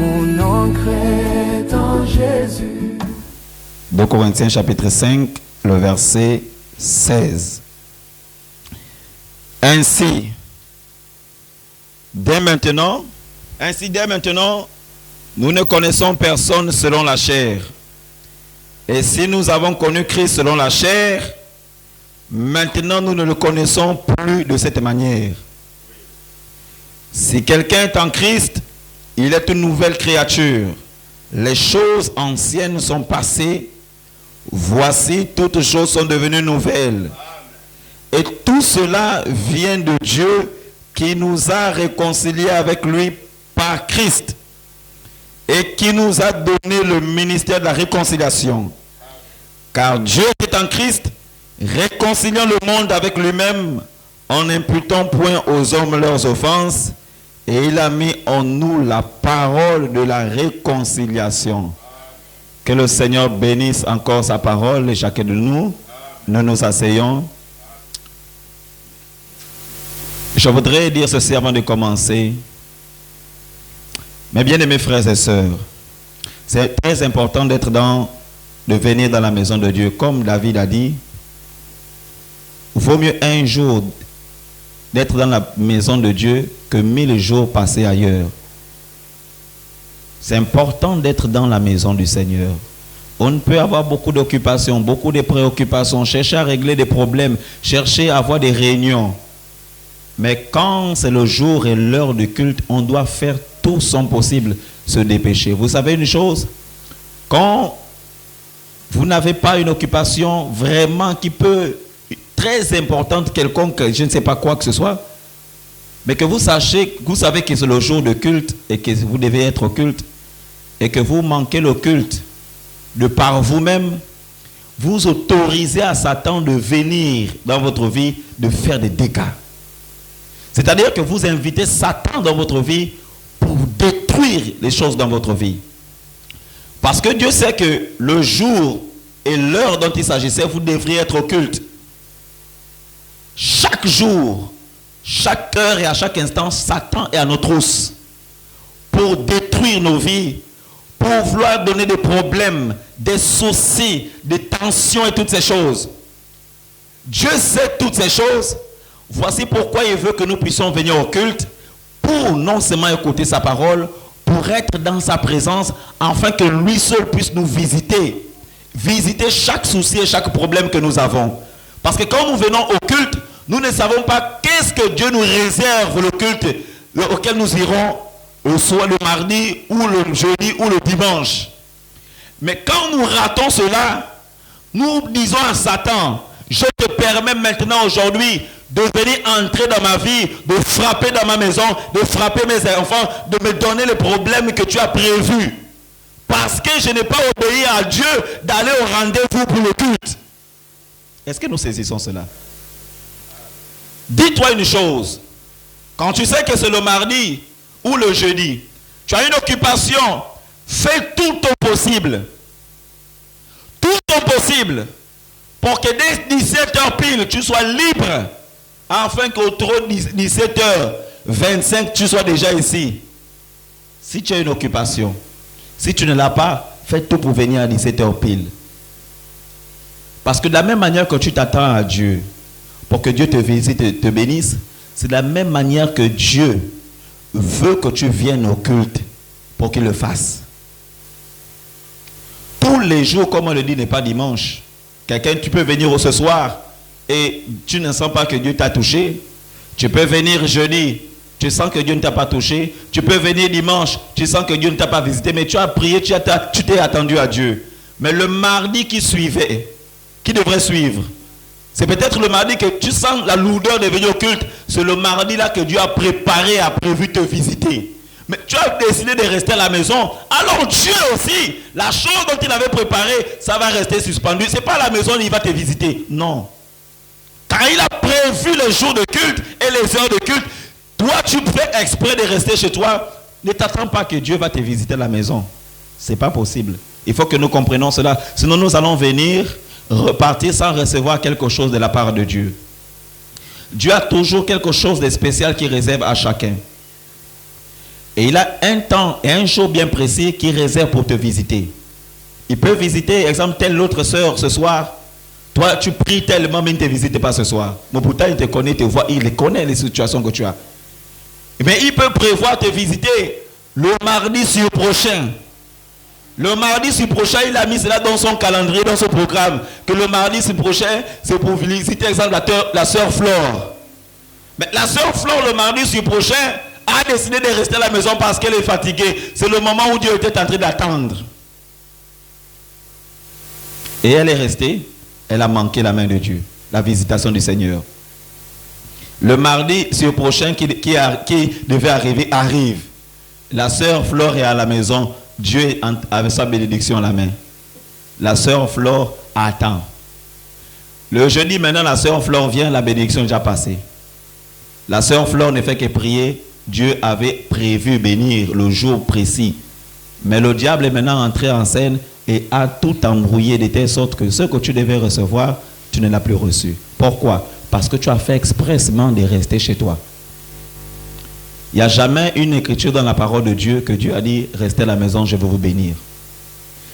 Mon encre est en Jésus. 2 Corinthiens chapitre 5, le verset 16. Ainsi, dès maintenant, nous ne connaissons personne selon la chair. Et si nous avons connu Christ selon la chair, maintenant nous ne le connaissons plus de cette manière. Si quelqu'un est en Christ, il est une nouvelle créature. Les choses anciennes sont passées. Voici, toutes choses sont devenues nouvelles. Et tout cela vient de Dieu qui nous a réconciliés avec lui par Christ et qui nous a donné le ministère de la réconciliation. Car Dieu est en Christ, réconciliant le monde avec lui-même en n'imputant point aux hommes leurs offenses, et il a mis en nous la parole de la réconciliation. Que le Seigneur bénisse encore sa parole et chacun de nous. Nous nous asseyons. Je voudrais dire ceci avant de commencer. Mes bien-aimés frères et sœurs, c'est très important de venir dans la maison de Dieu. Comme David a dit, il vaut mieux un jour d'être dans la maison de Dieu que 1000 jours passés ailleurs. C'est important d'être dans la maison du Seigneur. On peut avoir beaucoup d'occupations, beaucoup de préoccupations, chercher à régler des problèmes, chercher à avoir des réunions. Mais quand c'est le jour et l'heure du culte, on doit faire tout son possible, se dépêcher. Vous savez une chose? Quand vous n'avez pas une occupation vraiment qui peut, très importante, quelconque, je ne sais pas quoi que ce soit, mais que vous savez que c'est le jour de culte et que vous devez être au culte, et que vous manquez le culte, de par vous-même, vous autorisez à Satan de venir dans votre vie, de faire des dégâts. C'est-à-dire que vous invitez Satan dans votre vie pour détruire les choses dans votre vie. Parce que Dieu sait que le jour et l'heure dont il s'agissait, vous devriez être au culte. Chaque jour, chaque heure et à chaque instant, Satan est à nos trousses pour détruire nos vies, pour vouloir donner des problèmes, des soucis, des tensions et toutes ces choses. Dieu sait toutes ces choses. Voici pourquoi il veut que nous puissions venir au culte pour non seulement écouter sa parole, pour être dans sa présence, afin que lui seul puisse nous visiter. Visiter chaque souci et chaque problème que nous avons. Parce que quand nous venons au culte, nous ne savons pas qu'est-ce que Dieu nous réserve le culte auquel nous irons soit le mardi ou le jeudi ou le dimanche. Mais quand nous ratons cela, nous disons à Satan, je te permets maintenant aujourd'hui de venir entrer dans ma vie, de frapper dans ma maison, de frapper mes enfants, de me donner les problèmes que tu as prévus. Parce que je n'ai pas obéi à Dieu d'aller au rendez-vous pour le culte. Est-ce que nous saisissons cela? Dis-toi une chose. Quand tu sais que c'est le mardi ou le jeudi, tu as une occupation, fais tout ton possible. Tout ton possible pour que dès 17h pile, tu sois libre, afin qu'autour de 17h25, tu sois déjà ici. Si tu as une occupation, si tu ne l'as pas, fais tout pour venir à 17h pile. Parce que de la même manière que tu t'attends à Dieu, pour que Dieu te visite et te bénisse, c'est de la même manière que Dieu veut que tu viennes au culte pour qu'il le fasse. Tous les jours, comme on le dit, n'est pas dimanche. Quelqu'un, tu peux venir ce soir et tu ne sens pas que Dieu t'a touché. Tu peux venir jeudi, tu sens que Dieu ne t'a pas touché. Tu peux venir dimanche, tu sens que Dieu ne t'a pas visité, mais tu as prié, tu t'es attendu à Dieu. Mais le mardi qui suivait, qui devrait suivre, c'est peut-être le mardi que tu sens la lourdeur de venir au culte. C'est le mardi là que Dieu a préparé, a prévu te visiter. Mais tu as décidé de rester à la maison. Alors Dieu aussi, la chose dont il avait préparé, ça va rester suspendu. Ce n'est pas à la maison où il va te visiter. Non. Car il a prévu les jours de culte et les heures de culte. Toi, tu fais exprès de rester chez toi. Ne t'attends pas que Dieu va te visiter à la maison. Ce n'est pas possible. Il faut que nous comprenions cela. Sinon, nous allons venir repartir sans recevoir quelque chose de la part de Dieu. Dieu a toujours quelque chose de spécial qu'il réserve à chacun. Et il a un temps et un jour bien précis qu'il réserve pour te visiter. Il peut visiter, exemple, telle autre sœur ce soir. Toi, tu pries tellement, mais il ne te visite pas ce soir. Mais pourtant, il te connaît, te voit, il connaît les situations que tu as. Mais il peut prévoir te visiter le mardi sur prochain. Le mardi sur prochain, il a mis cela dans son calendrier, dans son programme. Que le mardi sur prochain, c'est pour visiter, exemple, la sœur Flore. Mais la sœur Flore, le mardi sur prochain, a décidé de rester à la maison parce qu'elle est fatiguée. C'est le moment où Dieu était en train d'attendre. Et elle est restée. Elle a manqué la main de Dieu. La visitation du Seigneur. Le mardi sur prochain qui devait arriver, arrive. La sœur Flore est à la maison. Dieu avait sa bénédiction à la main. La sœur Flore attend. Le jeudi, maintenant, la sœur Flore vient, la bénédiction est déjà passée. La sœur Flore ne fait que prier. Dieu avait prévu bénir le jour précis. Mais le diable est maintenant entré en scène et a tout embrouillé de telle sorte que ce que tu devais recevoir, tu ne l'as plus reçu. Pourquoi? Parce que tu as fait expressement de rester chez toi. Il n'y a jamais une écriture dans la parole de Dieu que Dieu a dit, restez à la maison, je vais vous bénir.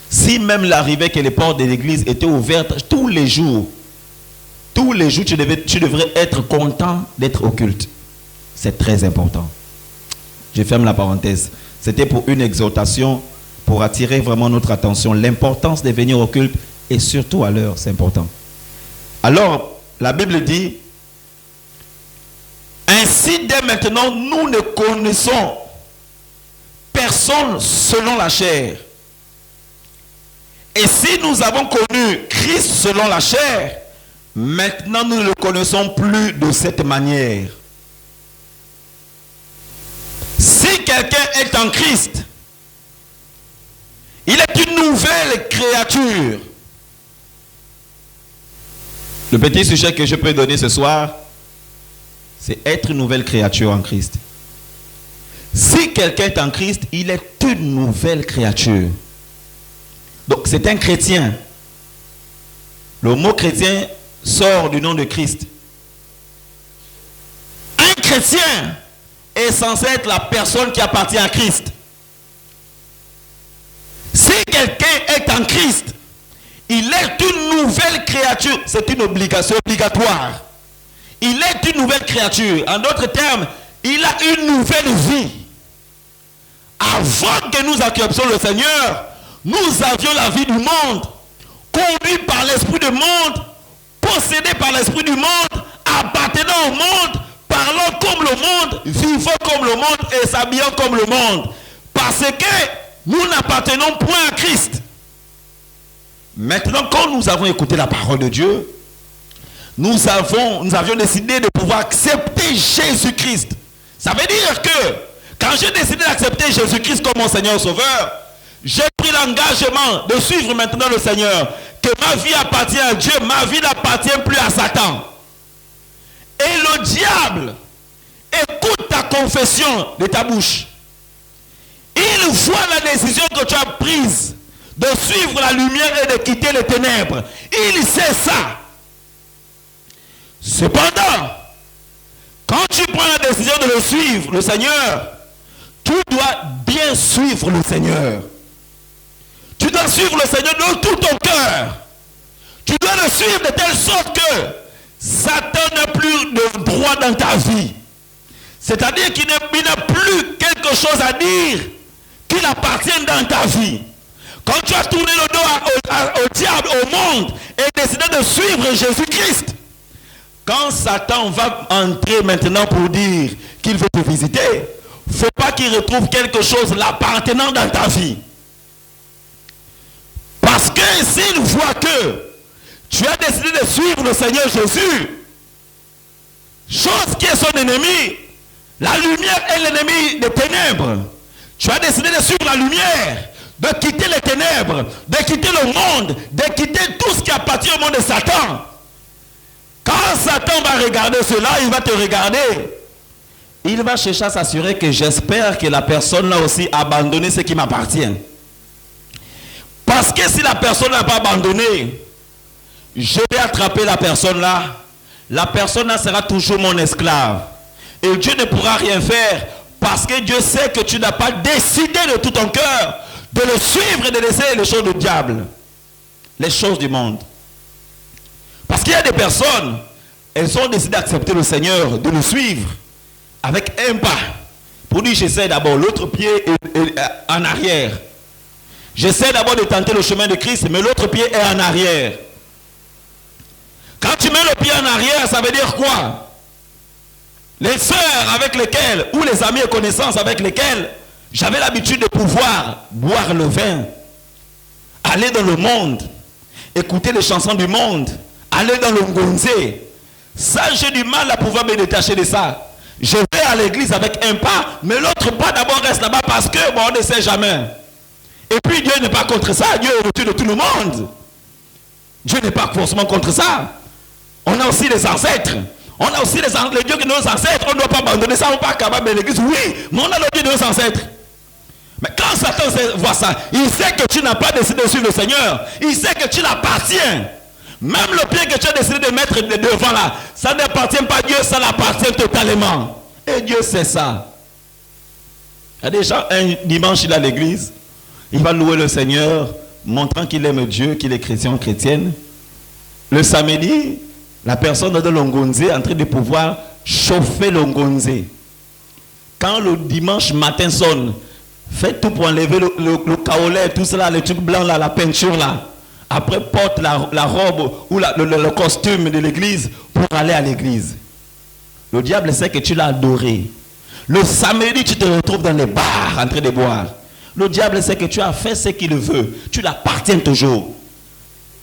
Si même l'arrivée que les portes de l'église étaient ouvertes tous les jours, tu devrais être content d'être au culte. C'est très important. Je ferme la parenthèse. C'était pour une exhortation, pour attirer vraiment notre attention. L'importance de venir au culte et surtout à l'heure, c'est important. Alors, la Bible dit, ainsi dès maintenant, nous ne connaissons personne selon la chair. Et si nous avons connu Christ selon la chair, maintenant nous ne le connaissons plus de cette manière. Si quelqu'un est en Christ, il est une nouvelle créature. Le petit sujet que je peux donner ce soir, c'est être une nouvelle créature en Christ. Si quelqu'un est en Christ, il est une nouvelle créature. Donc c'est un chrétien. Le mot chrétien sort du nom de Christ. Un chrétien est censé être la personne qui appartient à Christ. Si quelqu'un est en Christ, il est une nouvelle créature. C'est une obligation obligatoire. Il est une nouvelle créature. En d'autres termes, il a une nouvelle vie. Avant que nous acceptions le Seigneur, nous avions la vie du monde, conduit par l'esprit du monde, possédé par l'esprit du monde, appartenant au monde, parlant comme le monde, vivant comme le monde et s'habillant comme le monde. Parce que nous n'appartenons point à Christ. Maintenant, quand nous avons écouté la parole de Dieu, nous avions décidé de pouvoir accepter Jésus-Christ. Ça veut dire que quand j'ai décidé d'accepter Jésus-Christ comme mon Seigneur Sauveur, j'ai pris l'engagement de suivre maintenant le Seigneur. Que ma vie appartient à Dieu, ma vie n'appartient plus à Satan. Et le diable écoute ta confession de ta bouche. Il voit la décision que tu as prise de suivre la lumière et de quitter les ténèbres. Il sait ça. Cependant, quand tu prends la décision de le suivre, le Seigneur, tu dois bien suivre le Seigneur. Tu dois suivre le Seigneur de tout ton cœur. Tu dois le suivre de telle sorte que Satan n'a plus de droit dans ta vie. C'est-à-dire qu'il n'a plus quelque chose à dire qu'il appartient dans ta vie. Quand tu as tourné le dos au diable, au monde, et décidé de suivre Jésus-Christ, quand Satan va entrer maintenant pour dire qu'il veut te visiter, il ne faut pas qu'il retrouve quelque chose l'appartenant dans ta vie. Parce que s'il voit que tu as décidé de suivre le Seigneur Jésus, chose qui est son ennemi, la lumière est l'ennemi des ténèbres. Tu as décidé de suivre la lumière, de quitter les ténèbres, de quitter le monde, de quitter tout ce qui appartient au monde de Satan. Quand Satan va regarder cela, il va te regarder. Il va chercher à s'assurer que j'espère que la personne là aussi a abandonné ce qui m'appartient. Parce que si la personne n'a pas abandonné, je vais attraper la personne là. La personne là sera toujours mon esclave. Et Dieu ne pourra rien faire Parce que Dieu sait que tu n'as pas décidé de tout ton cœur de le suivre et de laisser les choses du diable, les choses du monde. Parce qu'il y a des personnes, elles ont décidé d'accepter le Seigneur, de le suivre avec un pas. Pour dire, j'essaie d'abord, l'autre pied est en arrière. J'essaie d'abord de tenter le chemin de Christ, mais l'autre pied est en arrière. Quand tu mets le pied en arrière, ça veut dire quoi? Les sœurs avec lesquelles, ou les amis et connaissances avec lesquelles j'avais l'habitude de pouvoir boire le vin, aller dans le monde, écouter les chansons du monde, aller dans le ngonze. Ça, j'ai du mal à pouvoir me détacher de ça. Je vais à l'église avec un pas, mais l'autre pas d'abord reste là-bas parce que, bon, on ne sait jamais. Et puis Dieu n'est pas contre ça, Dieu est au-dessus de tout le monde. Dieu n'est pas forcément contre ça. On a aussi les ancêtres. On a aussi les dieux de nos ancêtres. On ne doit pas abandonner ça, on n'est pas capable de l'église. Oui, mais on a le Dieu de nos ancêtres. Mais quand Satan voit ça, il sait que tu n'as pas décidé de suivre le Seigneur. Il sait que tu l'appartiens. Même le pied que tu as décidé de mettre devant là, ça n'appartient pas à Dieu, ça l'appartient totalement. Et Dieu sait ça. Il y a des gens, un dimanche, il est à l'église, il va louer le Seigneur, montrant qu'il aime Dieu, qu'il est chrétien ou chrétienne. Le samedi, la personne de l'ongonze est en train de pouvoir chauffer l'ongonze. Quand le dimanche matin sonne, faites tout pour enlever le kaolé, tout cela, le truc blanc là, la peinture là. Après, porte la robe ou le costume de l'église pour aller à l'église. Le diable sait que tu l'as adoré. Le samedi, tu te retrouves dans les bars en train de boire. Le diable sait que tu as fait ce qu'il veut. Tu l'appartiens toujours.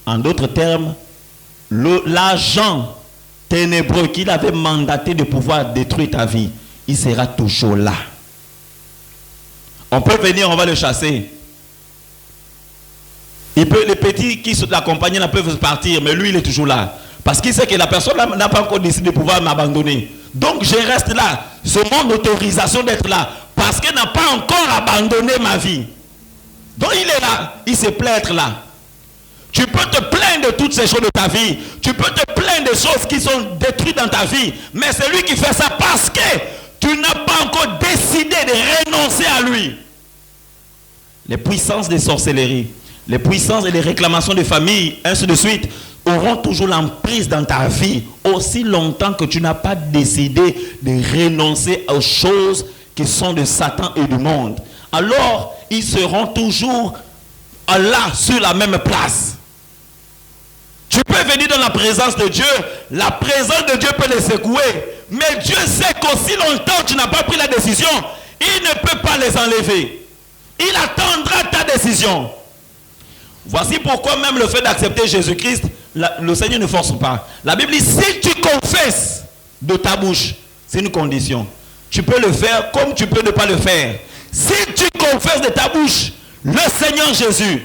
En d'autres termes, l'agent ténébreux qu'il avait mandaté de pouvoir détruire ta vie, il sera toujours là. On peut venir, on va le chasser. Les petits qui l'accompagnent peuvent partir, mais lui, il est toujours là. Parce qu'il sait que la personne n'a pas encore décidé de pouvoir m'abandonner. Donc, je reste là. Ce manque d'autorisation d'être là. Parce qu'il n'a pas encore abandonné ma vie. Donc, il est là. Il se plaît être là. Tu peux te plaindre de toutes ces choses de ta vie. Tu peux te plaindre des choses qui sont détruites dans ta vie. Mais c'est lui qui fait ça parce que tu n'as pas encore décidé de renoncer à lui. Les puissances des sorcelleries, les puissances et les réclamations de famille, ainsi de suite, auront toujours l'emprise dans ta vie aussi longtemps que tu n'as pas décidé de renoncer aux choses qui sont de Satan et du monde. Alors, ils seront toujours là, sur la même place. Tu peux venir dans la présence de Dieu, la présence de Dieu peut les secouer, mais Dieu sait qu'aussi longtemps tu n'as pas pris la décision, il ne peut pas les enlever. Il attendra ta décision. Voici pourquoi même le fait d'accepter Jésus-Christ, le Seigneur ne force pas. La Bible dit, si tu confesses de ta bouche, c'est une condition. Tu peux le faire comme tu peux ne pas le faire. Si tu confesses de ta bouche le Seigneur Jésus,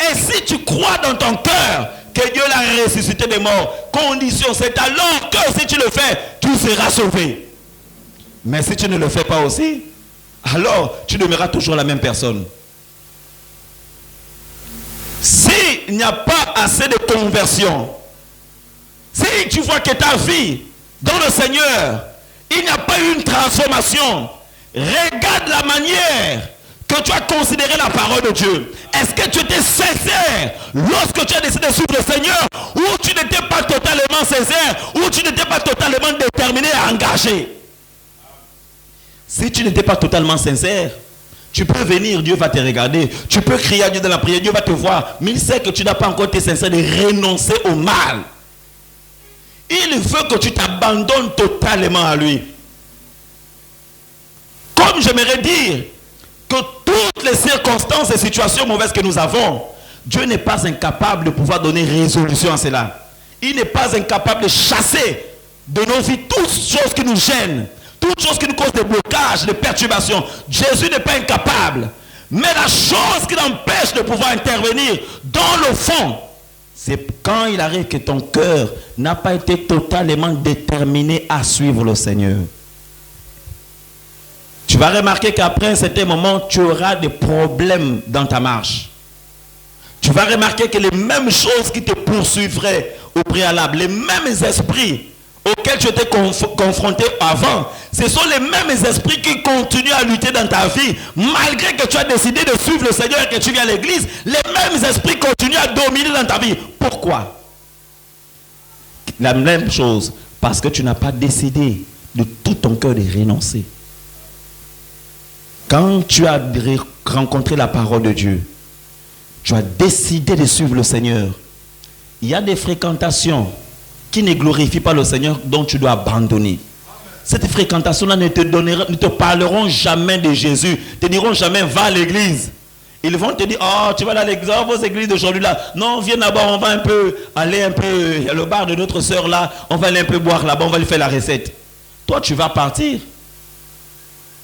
et si tu crois dans ton cœur que Dieu l'a ressuscité des morts, condition, c'est alors que si tu le fais, tu seras sauvé. Mais si tu ne le fais pas aussi, alors tu demeureras toujours la même personne. S'il n'y a pas assez de conversion, si tu vois que ta vie dans le Seigneur, il n'y a pas eu une transformation, regarde la manière que tu as considéré la parole de Dieu. Est-ce que tu étais sincère lorsque tu as décidé de suivre le Seigneur, ou tu n'étais pas totalement sincère, ou tu n'étais pas totalement déterminé et engagé? Si tu n'étais pas totalement sincère, tu peux venir, Dieu va te regarder. Tu peux crier à Dieu dans la prière, Dieu va te voir. Mais il sait que tu n'as pas encore été sincère de renoncer au mal. Il veut que tu t'abandonnes totalement à lui. Comme j'aimerais dire que toutes les circonstances et situations mauvaises que nous avons, Dieu n'est pas incapable de pouvoir donner résolution à cela. Il n'est pas incapable de chasser de nos vies toutes choses qui nous gênent, toutes choses qui nous causent des blocages, des perturbations. Jésus n'est pas incapable. Mais la chose qui l'empêche de pouvoir intervenir dans le fond, c'est quand il arrive que ton cœur n'a pas été totalement déterminé à suivre le Seigneur. Tu vas remarquer qu'après un certain moment, tu auras des problèmes dans ta marche. Tu vas remarquer que les mêmes choses qui te poursuivraient au préalable, les mêmes esprits auxquels tu étais confronté avant, ce sont les mêmes esprits qui continuent à lutter dans ta vie. Malgré que tu as décidé de suivre le Seigneur et que tu viens à l'église, les mêmes esprits continuent à dominer dans ta vie. Pourquoi? La même chose, parce que tu n'as pas décidé de tout ton cœur de renoncer. Quand tu as rencontré la parole de Dieu, tu as décidé de suivre le Seigneur. Il y a des fréquentations qui ne glorifient pas le Seigneur, dont tu dois abandonner. Cette fréquentation-là ne te parleront jamais de Jésus, ne te diront jamais va à l'église. Ils vont te dire, oh, tu vas à l'église, oh, vos églises d'aujourd'hui là. Non, viens là-bas, on va aller un peu, il y a le bar de notre soeur là, on va aller un peu boire là-bas, on va lui faire la recette. Toi, tu vas partir.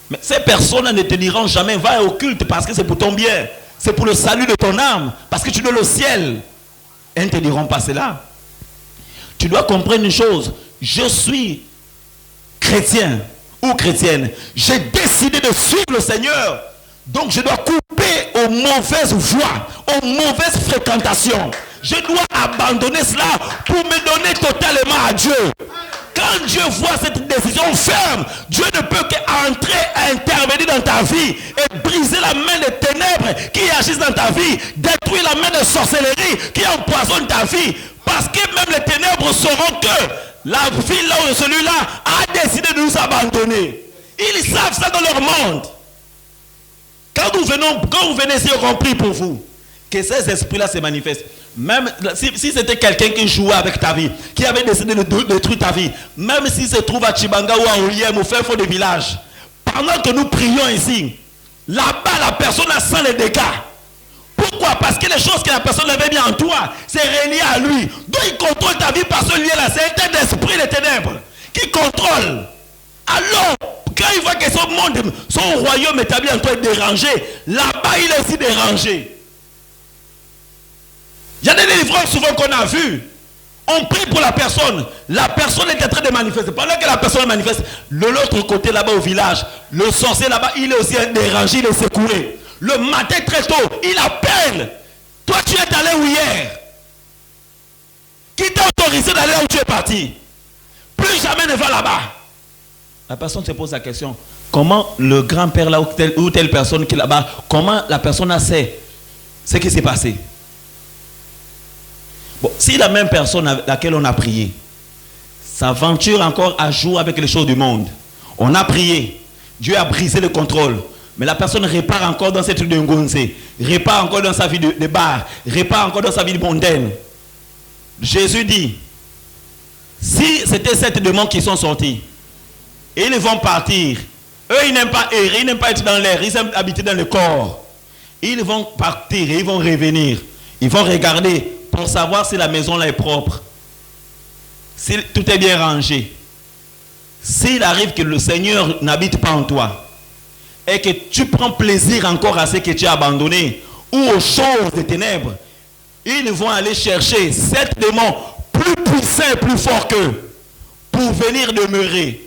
Mais ces personnes ne te diront jamais, va au culte parce que c'est pour ton bien. C'est pour le salut de ton âme, parce que tu dois le ciel. Elles ne te diront pas cela. Tu dois comprendre une chose, je suis chrétien ou chrétienne. J'ai décidé de suivre le Seigneur. Donc je dois couper aux mauvaises voies, aux mauvaises fréquentations. Je dois abandonner cela pour me donner totalement à Dieu. Quand Dieu voit cette décision ferme, Dieu ne peut qu'entrer, intervenir dans ta vie et briser la main des ténèbres qui agissent dans ta vie, détruire la main de sorcellerie qui empoisonne ta vie. Parce que même les ténèbres sauront que la ville là où celui-là a décidé de nous abandonner. Ils savent ça dans leur monde. Quand nous venez ici, on prie pour vous. Que ces esprits-là se manifestent. Même si c'était quelqu'un qui jouait avec ta vie, qui avait décidé de détruire ta vie, même s'il se trouve à Chibanga ou à Ouliem, au fin fond des villages, pendant que nous prions ici, là-bas la personne a sent les dégâts. Pourquoi? Parce que les choses que la personne avait mis en toi, c'est relié à lui. Donc il contrôle ta vie par ce lien-là. C'est un esprit des ténèbres qui contrôle. Alors, quand il voit que son monde, son royaume établi en toi est dérangé, là-bas il est aussi dérangé. Il y a des délivrances souvent qu'on a vues. On prie pour la personne est en train de manifester. Pendant que la personne manifeste, de l'autre côté là-bas au village, le sorcier là-bas, il est aussi dérangé, il est secoué. Le matin très tôt, il appelle. Toi tu es allé où hier? Qui t'a autorisé d'aller où tu es parti? Plus jamais ne va là-bas. La personne se pose la question, comment le grand-père là ou telle personne qui est là-bas, comment la personne a sait ce qui s'est passé? Bon, si la même personne à laquelle on a prié s'aventure encore à jouer avec les choses du monde, on a prié, Dieu a brisé le contrôle, mais la personne répare encore dans ses trucs de ngonze, répare encore dans sa vie de bar, répare encore dans sa vie mondaine. Jésus dit, si c'était 7 démons qui sont sortis, et ils vont partir, eux ils n'aiment pas errer, ils n'aiment pas être dans l'air, ils aiment habiter dans le corps. Ils vont partir et ils vont revenir, ils vont regarder pour savoir si la maison là est propre, si tout est bien rangé. S'il arrive que le Seigneur n'habite pas en toi et que tu prends plaisir encore à ce que tu as abandonné ou aux choses des ténèbres, ils vont aller chercher 7 démons plus puissants et plus forts qu'eux pour venir demeurer,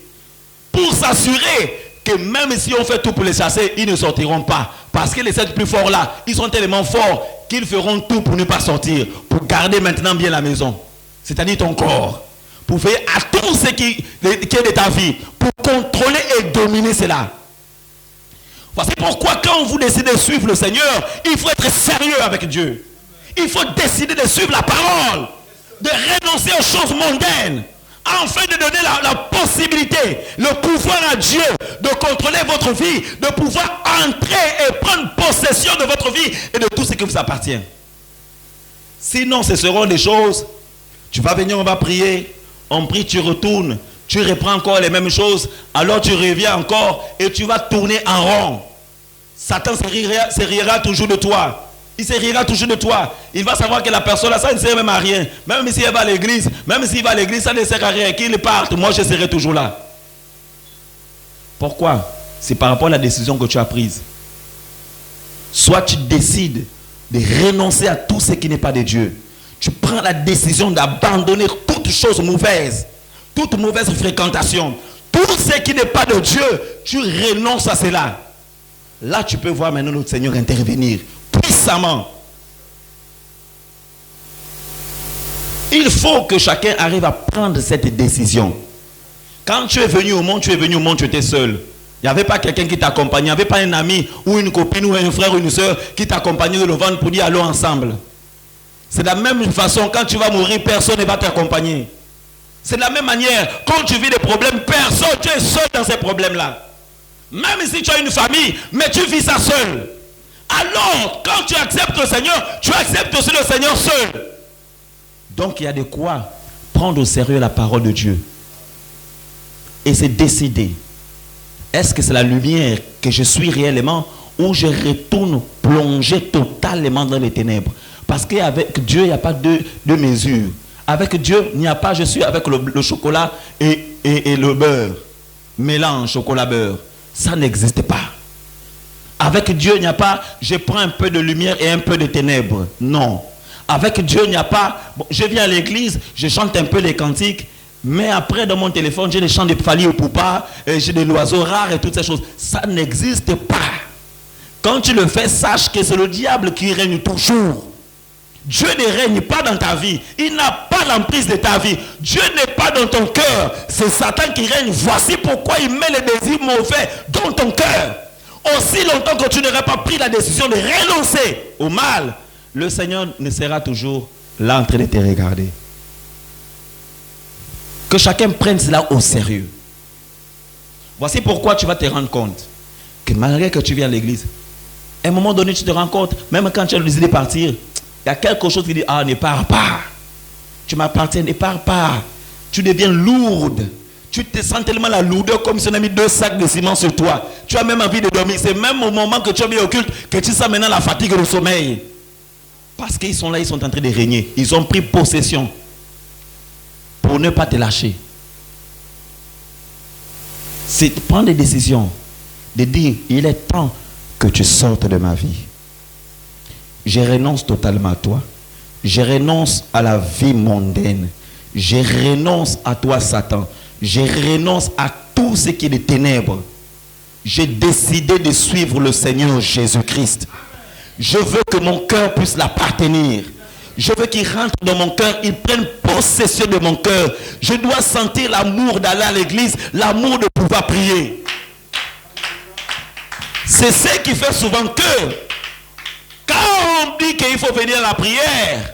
pour s'assurer que même si on fait tout pour les chasser, ils ne sortiront pas. Parce que les 7 plus forts là, ils sont tellement forts qu'ils feront tout pour ne pas sortir, pour garder maintenant bien la maison, c'est-à-dire ton corps, pour faire à tout ce qui est de ta vie, pour contrôler et dominer cela. Voici pourquoi quand vous décidez de suivre le Seigneur, il faut être sérieux avec Dieu. Il faut décider de suivre la parole, de renoncer aux choses mondaines, afin de donner la possibilité, le pouvoir à Dieu de contrôler votre vie, de pouvoir entrer et prendre possession de votre vie et de tout ce qui vous appartient. Sinon, ce seront des choses, tu vas venir, on va prier, on prie, tu retournes, tu reprends encore les mêmes choses, alors tu reviens encore et tu vas tourner en rond. Satan se riera toujours de toi. Il se rira toujours de toi. Il va savoir que la personne là, ça ne sert même à rien. Même si elle va à l'église, ça ne sert à rien. Qu'il parte, moi je serai toujours là. Pourquoi? C'est par rapport à la décision que tu as prise. Soit tu décides de renoncer à tout ce qui n'est pas de Dieu. Tu prends la décision d'abandonner toute chose mauvaise, toute mauvaise fréquentation, tout ce qui n'est pas de Dieu, tu renonces à cela. Là, tu peux voir maintenant notre Seigneur intervenir puissamment. Il faut que chacun arrive à prendre cette décision. Quand tu es venu au monde, tu étais seul. Il n'y avait pas quelqu'un qui t'accompagnait. Il n'y avait pas un ami ou une copine ou un frère ou une soeur qui t'accompagnait de le vendre pour dire allons ensemble. C'est de la même façon, quand tu vas mourir, personne ne va t'accompagner. C'est de la même manière, quand tu vis des problèmes, personne, tu es seul dans ces problèmes-là. Même si tu as une famille, mais tu vis ça seul. Alors, quand tu acceptes le Seigneur, tu acceptes aussi le Seigneur seul. Donc, il y a de quoi prendre au sérieux la parole de Dieu. Et c'est décider. Est-ce que c'est la lumière que je suis réellement ou je retourne plonger totalement dans les ténèbres? Parce qu'avec Dieu, il n'y a pas de mesure. Avec Dieu, il n'y a pas, je suis avec le chocolat et le beurre. Mélange chocolat-beurre. Ça n'existe pas. Avec Dieu, il n'y a pas, je prends un peu de lumière et un peu de ténèbres. Non. Avec Dieu, il n'y a pas, bon, je viens à l'église, je chante un peu les cantiques, mais après, dans mon téléphone, j'ai des chants de Fali Ipupa, j'ai des oiseaux rares et toutes ces choses. Ça n'existe pas. Quand tu le fais, sache que c'est le diable qui règne toujours. Dieu ne règne pas dans ta vie. Il n'a pas l'emprise de ta vie. Dieu n'est pas dans ton cœur. C'est Satan qui règne. Voici pourquoi il met les désirs mauvais dans ton cœur. Aussi longtemps que tu n'auras pas pris la décision de renoncer au mal, le Seigneur ne sera toujours là en train de te regarder. Que chacun prenne cela au sérieux. Voici pourquoi tu vas te rendre compte que malgré que tu viens à l'église, à un moment donné tu te rends compte, même quand tu as décidé de partir, il y a quelque chose qui dit, ah, ne pars pas. Tu m'appartiens, ne pars pas. Tu deviens lourde. Tu te sens tellement la lourdeur comme si on a mis 2 sacs de ciment sur toi. Tu as même envie de dormir. C'est même au moment que tu as mis au culte que tu sens maintenant la fatigue et le sommeil. Parce qu'ils sont là, ils sont en train de régner. Ils ont pris possession pour ne pas te lâcher. C'est prendre des décisions, de dire, il est temps que tu sortes de ma vie. Je renonce totalement à toi. Je renonce à la vie mondaine. Je renonce à toi, Satan. Je renonce à tout ce qui est des ténèbres. J'ai décidé de suivre le Seigneur Jésus-Christ. Je veux que mon cœur puisse l'appartenir. Je veux qu'il rentre dans mon cœur, il prenne possession de mon cœur. Je dois sentir l'amour d'aller à l'église, l'amour de pouvoir prier. C'est ce qui fait souvent que, quand on dit qu'il faut venir à la prière,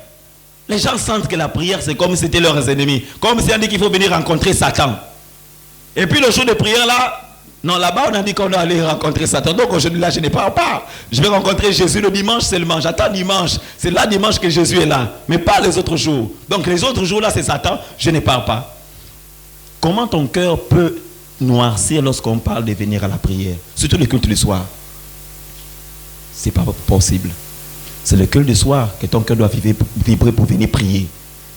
les gens sentent que la prière, c'est comme si c'était leurs ennemis. Comme si on dit qu'il faut venir rencontrer Satan. Et puis le jour de prière là, non, là-bas on a dit qu'on doit aller rencontrer Satan. Donc aujourd'hui là, je ne pars pas. Je vais rencontrer Jésus le dimanche seulement. J'attends dimanche. C'est là dimanche que Jésus est là. Mais pas les autres jours. Donc les autres jours là, c'est Satan. Je ne pars pas. Comment ton cœur peut noircir lorsqu'on parle de venir à la prière? Surtout le culte du soir. C'est pas possible. C'est le culte du soir que ton cœur doit vibrer pour venir prier.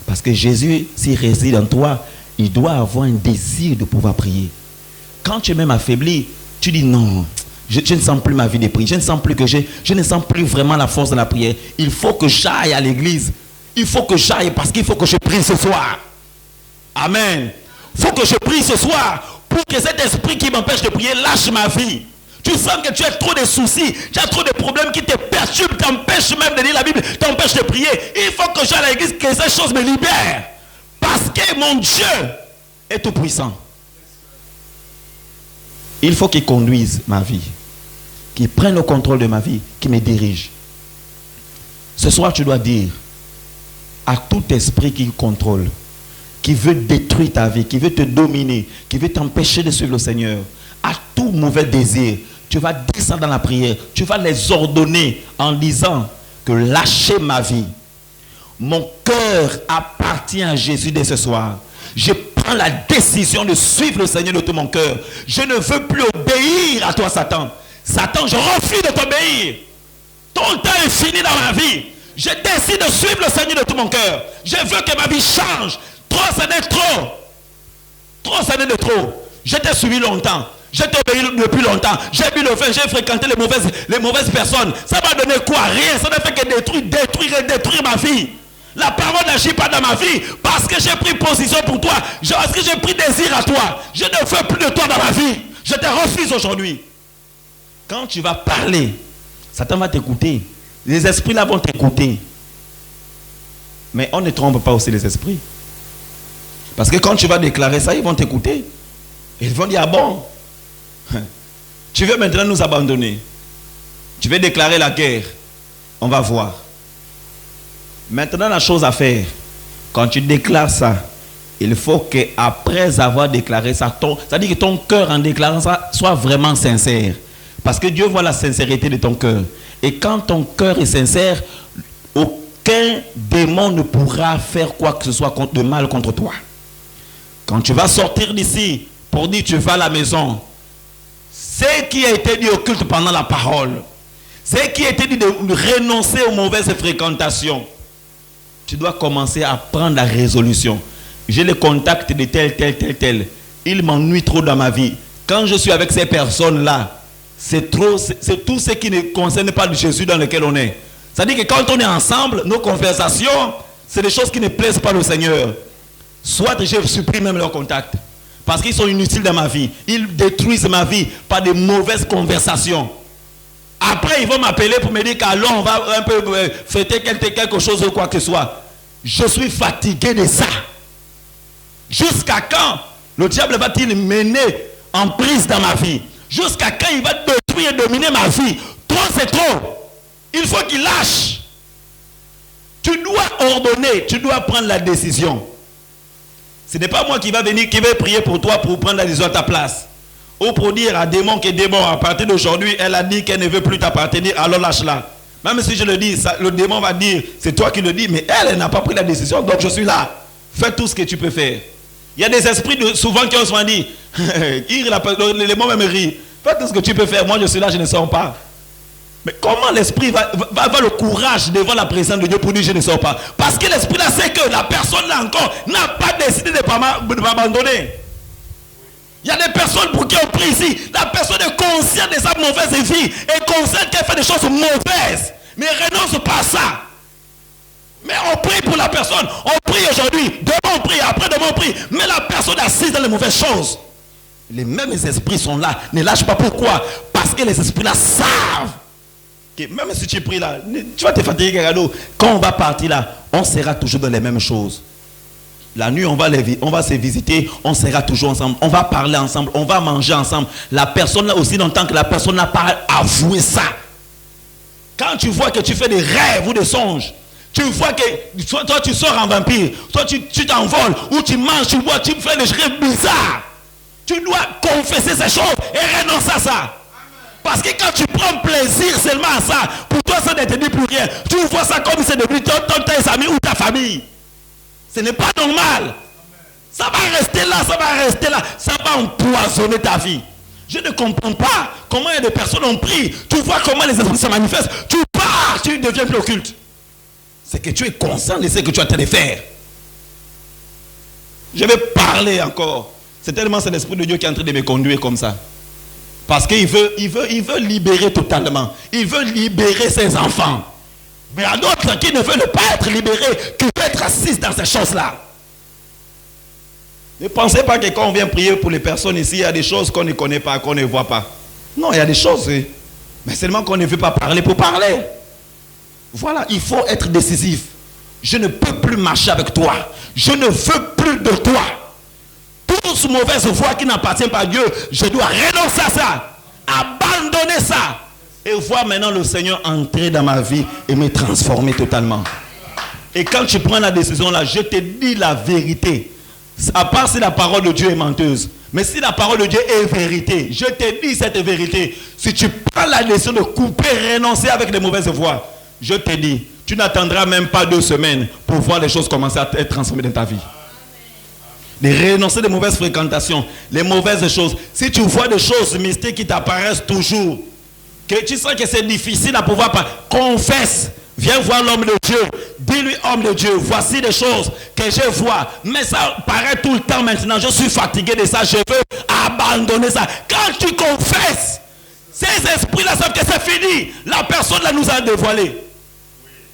Parce que Jésus, s'il réside en toi, il doit avoir un désir de pouvoir prier. Quand tu es même affaibli, tu dis non, je ne sens plus ma vie de prière. Je ne sens plus que je ne sens plus vraiment la force de la prière. Il faut que j'aille à l'église. Il faut que j'aille parce qu'il faut que je prie ce soir. Amen. Il faut que je prie ce soir pour que cet esprit qui m'empêche de prier lâche ma vie. Tu sens que tu as trop de soucis, tu as trop de problèmes qui te perturbent, t'empêchent même de lire la Bible, t'empêchent de prier. Il faut que j'aille à l'église, que ces choses me libèrent. Parce que mon Dieu est tout puissant. Il faut qu'il conduise ma vie, qu'il prenne le contrôle de ma vie, qu'il me dirige. Ce soir, tu dois dire à tout esprit qui contrôle, qui veut détruire ta vie, qui veut te dominer, qui veut t'empêcher de suivre le Seigneur, à tout mauvais désir, tu vas descendre dans la prière, tu vas les ordonner en disant que lâchez ma vie. Mon cœur appartient à Jésus dès ce soir. Je prends la décision de suivre le Seigneur de tout mon cœur. Je ne veux plus obéir à toi, Satan. Satan, je refuse de t'obéir. Ton temps est fini dans ma vie. Je décide de suivre le Seigneur de tout mon cœur. Je veux que ma vie change. Trop, ça n'est trop. Trop, ça n'est de trop. Je t'ai suivi longtemps. Je t'ai obéi depuis longtemps. J'ai bu le vin, j'ai fréquenté les mauvaises personnes. Ça m'a donné quoi? Rien. Ça n'a fait que détruire ma vie. La parole n'agit pas dans ma vie parce que j'ai pris position pour toi. Parce que j'ai pris désir à toi. Je ne veux plus de toi dans ma vie. Je te refuse aujourd'hui. Quand tu vas parler, Satan va t'écouter. Les esprits là vont t'écouter. Mais on ne trompe pas aussi les esprits. Parce que quand tu vas déclarer ça, ils vont t'écouter. Ils vont dire, ah bon, tu veux maintenant nous abandonner. Tu veux déclarer la guerre. On va voir. Maintenant, la chose à faire, quand tu déclares ça, il faut qu'après avoir déclaré ça, c'est-à-dire que ton cœur en déclarant ça soit vraiment sincère. Parce que Dieu voit la sincérité de ton cœur. Et quand ton cœur est sincère, aucun démon ne pourra faire quoi que ce soit de mal contre toi. Quand tu vas sortir d'ici pour dire tu vas à la maison, ce qui a été dit au culte pendant la parole, ce qui a été dit de renoncer aux mauvaises fréquentations, tu dois commencer à prendre la résolution. J'ai le contact de tel. Il m'ennuie trop dans ma vie. Quand je suis avec ces personnes-là, c'est tout ce qui ne concerne pas le Jésus dans lequel on est. C'est-à-dire que quand on est ensemble, nos conversations, c'est des choses qui ne plaisent pas au Seigneur. Soit je supprime même leur contact. Parce qu'ils sont inutiles dans ma vie. Ils détruisent ma vie par de mauvaises conversations. Après, ils vont m'appeler pour me dire qu'allons, on va un peu fêter quelque chose ou quoi que ce soit. Je suis fatigué de ça. Jusqu'à quand le diable va-t-il mener en prise dans ma vie? Jusqu'à quand il va détruire et dominer ma vie? Trop, c'est trop. Il faut qu'il lâche. Tu dois ordonner, tu dois prendre la décision. Ce n'est pas moi qui va venir, qui va prier pour toi pour prendre la décision à ta place. Ou pour dire à démon que démon, à partir d'aujourd'hui, elle a dit qu'elle ne veut plus t'appartenir, alors lâche-la. Même si je le dis, le démon va dire, c'est toi qui le dis, mais elle n'a pas pris la décision, donc je suis là. Fais tout ce que tu peux faire. Il y a des esprits souvent qui ont souvent dit, les mots même rient, fais tout ce que tu peux faire, moi je suis là, je ne sors pas. Mais comment l'esprit va avoir le courage devant la présence de Dieu pour dire je ne sors pas? Parce que l'esprit là sait que la personne là encore n'a pas décidé de ne pas m'abandonner. Il y a des personnes pour qui on prie ici. La personne est consciente de sa mauvaise vie, est consciente qu'elle fait des choses mauvaises, mais renonce pas à ça. Mais on prie pour la personne. On prie aujourd'hui, demain on prie, après-demain on prie. Mais la personne assise dans les mauvaises choses. Les mêmes esprits sont là. Ne lâche pas. Pourquoi? Parce que les esprits là savent que même si tu pries là, tu vas te fatiguer. Quand on va partir là, on sera toujours dans les mêmes choses. La nuit, on va se visiter, on sera toujours ensemble, on va parler ensemble, on va manger ensemble. La personne là aussi, longtemps que la personne n'a pas avoué ça. Quand tu vois que tu fais des rêves ou des songes, tu vois que toi tu sors en vampire, toi tu t'envoles, ou tu manges, tu bois, tu fais des rêves bizarres. Tu dois confesser ces choses et renoncer à ça. Parce que quand tu prends plaisir seulement à ça, pour toi ça ne te dit plus rien. Tu vois ça comme c'est devenu tes amis ou ta famille. Ce n'est pas normal. Ça va rester là, ça va rester là. Ça va empoisonner ta vie. Je ne comprends pas comment il y a des personnes ont pris. Tu vois comment les esprits se manifestent. Tu pars, tu deviens plus occulte. C'est que tu es conscient de ce que tu as en train de faire. Je vais parler encore. C'est tellement c'est l'Esprit de Dieu qui est en train de me conduire comme ça. Parce qu'il veut libérer totalement. Il veut libérer ses enfants. Mais à d'autres qui ne veulent pas être libérés, qui veulent être assis dans ces choses-là. Ne pensez pas que quand on vient prier pour les personnes ici, il y a des choses qu'on ne connaît pas, qu'on ne voit pas. Non, il y a des choses, mais seulement qu'on ne veut pas parler pour parler. Voilà, il faut être décisif. Je ne peux plus marcher avec toi. Je ne veux plus de toi. Toute mauvaise voie qui n'appartient pas à Dieu, je dois renoncer à ça. Abandonner ça. Et voir maintenant le Seigneur entrer dans ma vie et me transformer totalement. Et quand tu prends la décision là, je te dis la vérité. À part si la parole de Dieu est menteuse. Mais si la parole de Dieu est vérité, je te dis cette vérité. Si tu prends la décision de couper, renoncer avec les mauvaises voies, je te dis, tu n'attendras même pas 2 semaines pour voir les choses commencer à être transformées dans ta vie. De renoncer des mauvaises fréquentations, les mauvaises choses. Si tu vois des choses mystiques qui t'apparaissent toujours, que tu sens que c'est difficile à pouvoir parler, confesse. Viens voir l'homme de Dieu. Dis-lui, homme de Dieu, voici des choses que je vois. Mais ça paraît tout le temps maintenant. Je suis fatigué de ça. Je veux abandonner ça. Quand tu confesses, ces esprits-là savent que c'est fini. La personne là nous a dévoilé.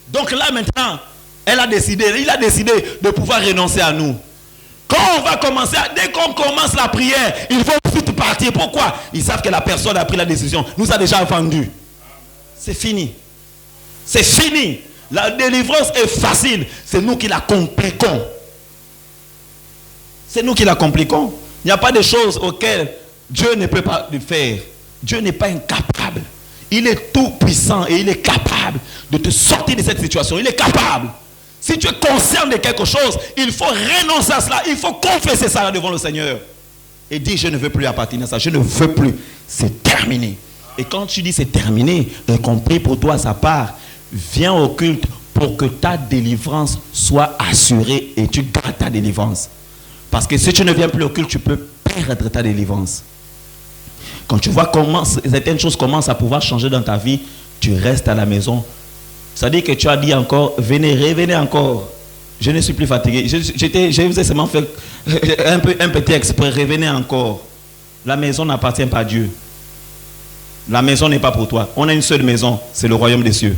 Donc là maintenant, il a décidé de pouvoir renoncer à nous. Quand on va commencer, dès qu'on commence la prière, ils vont vite partir. Pourquoi? Ils savent que la personne a pris la décision. Nous a déjà vendu. C'est fini. C'est fini. La délivrance est facile. C'est nous qui la compliquons. C'est nous qui la compliquons. Il n'y a pas de choses auxquelles Dieu ne peut pas le faire. Dieu n'est pas incapable. Il est tout puissant et il est capable de te sortir de cette situation. Il est capable. Si tu es conscient de quelque chose, il faut renoncer à cela. Il faut confesser ça devant le Seigneur. Et dire, je ne veux plus appartenir à ça. Je ne veux plus. C'est terminé. Et quand tu dis c'est terminé, y compris pour toi sa part, viens au culte pour que ta délivrance soit assurée et tu gardes ta délivrance. Parce que si tu ne viens plus au culte, tu peux perdre ta délivrance. Quand tu vois comment certaines choses commencent à pouvoir changer dans ta vie, tu restes à la maison. C'est-à-dire que tu as dit encore, venez, revenez encore. Je ne suis plus fatigué. Je vous ai seulement fait un petit exprès, revenez encore. La maison n'appartient pas à Dieu. La maison n'est pas pour toi. On a une seule maison, c'est le royaume des cieux.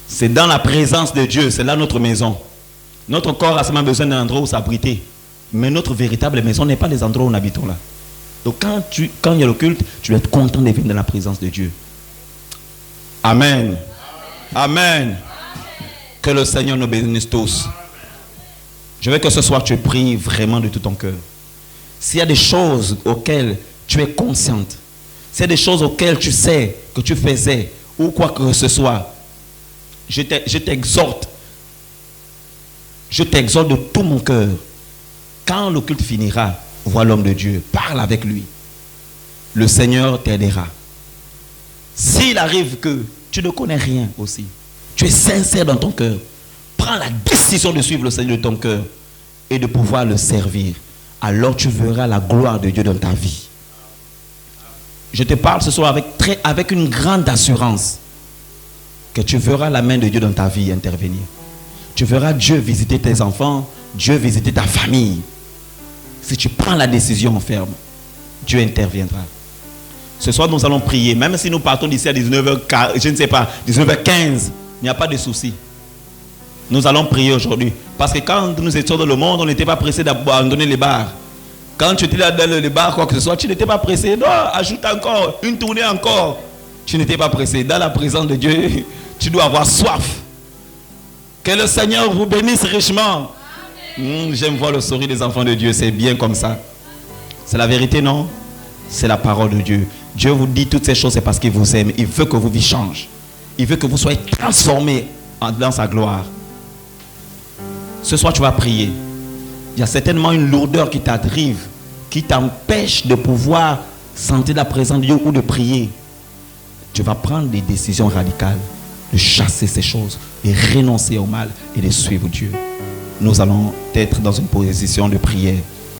C'est dans la présence de Dieu, c'est là notre maison. Notre corps a seulement besoin d'un endroit où s'abriter. Mais notre véritable maison n'est pas les endroits où nous habitons là. Donc quand il y a le culte, tu dois être content de venir dans la présence de Dieu. Amen. Amen. Que le Seigneur nous bénisse tous. Je veux que ce soir tu pries vraiment de tout ton cœur. S'il y a des choses auxquelles tu es consciente, s'il y a des choses auxquelles tu sais que tu faisais, ou quoi que ce soit, je t'exhorte de tout mon cœur. Quand le culte finira, vois l'homme de Dieu, parle avec lui. Le Seigneur t'aidera. S'il arrive que tu ne connais rien aussi, tu es sincère dans ton cœur, prends la décision de suivre le Seigneur de ton cœur et de pouvoir le servir. Alors tu verras la gloire de Dieu dans ta vie. Je te parle ce soir avec une grande assurance que tu verras la main de Dieu dans ta vie intervenir. Tu verras Dieu visiter tes enfants, Dieu visiter ta famille. Si tu prends la décision ferme, Dieu interviendra. Ce soir, nous allons prier. Même si nous partons d'ici à 19h, je ne sais pas, 19h15, il n'y a pas de souci. Nous allons prier aujourd'hui. Parce que quand nous étions dans le monde, on n'était pas pressé d'abandonner les bars. Quand tu étais là dans le bar, quoi que ce soit, tu n'étais pas pressé. Non, ajoute encore, une tournée encore. Tu n'étais pas pressé. Dans la présence de Dieu, tu dois avoir soif. Que le Seigneur vous bénisse richement. J'aime voir le sourire des enfants de Dieu. C'est bien comme ça. C'est la vérité, non? C'est la parole de Dieu. Dieu vous dit toutes ces choses, c'est parce qu'il vous aime. Il veut que vos vies changent. Il veut que vous soyez transformés dans sa gloire. Ce soir, tu vas prier. Il y a certainement une lourdeur qui t'arrive, qui t'empêche de pouvoir sentir la présence de Dieu ou de prier. Tu vas prendre des décisions radicales, de chasser ces choses, de renoncer au mal et de suivre Dieu. Nous allons être dans une position de prière.